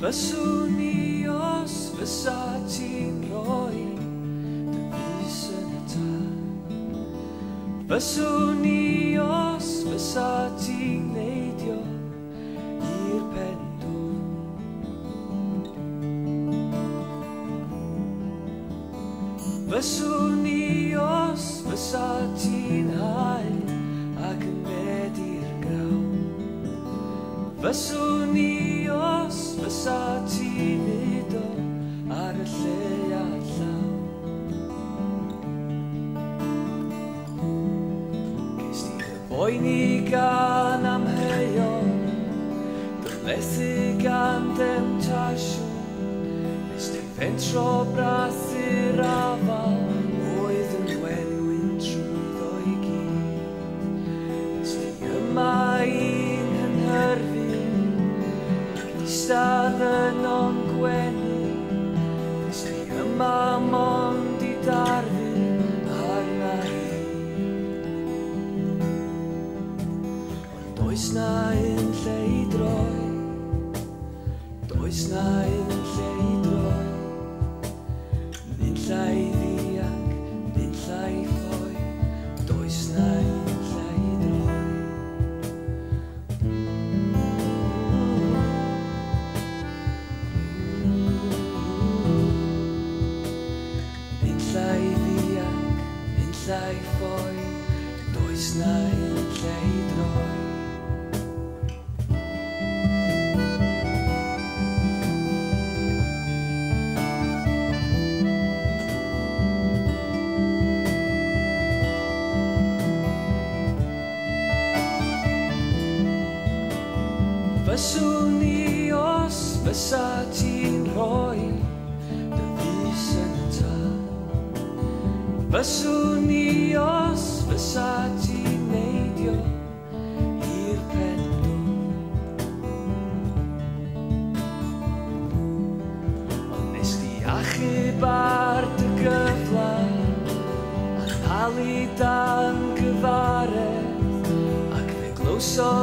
Fyswn i os fysa ti'n rhoi dy fys yn y tân. Fyswn i os fysa ti'n neidio i'r pendwn. Fyswn i os fysa ti'n hael ac yn medi'r grawn. Fyswn i os fysa ti'n udo ar y lleuad llawn. Ges ti dy boeni gan amheuon, dy methu gan demtasiwn. Nes ti fentro brathu'r afal oedd yn wenwyn trwyddo i gyd. Nes ti yma i'n hynhyrfu Stad yn o'n gwenu, nes ti yma mond i darfu arna hi. Ond does na un lle i droi, does na un lle i droi. Nunlla i ddianc, nunlla i ffoi, does na un lle i droi. Nunlla i ffoi, does na un lle i droi. Fyswn i os fysa ti'n rhoi dy fys yn y tân. Fyswn i os fysa ti'n neidio i'r pendwn. Ond nes ti achub ar dy gyfla a nalu dan gyfaredd ac fe glywsodd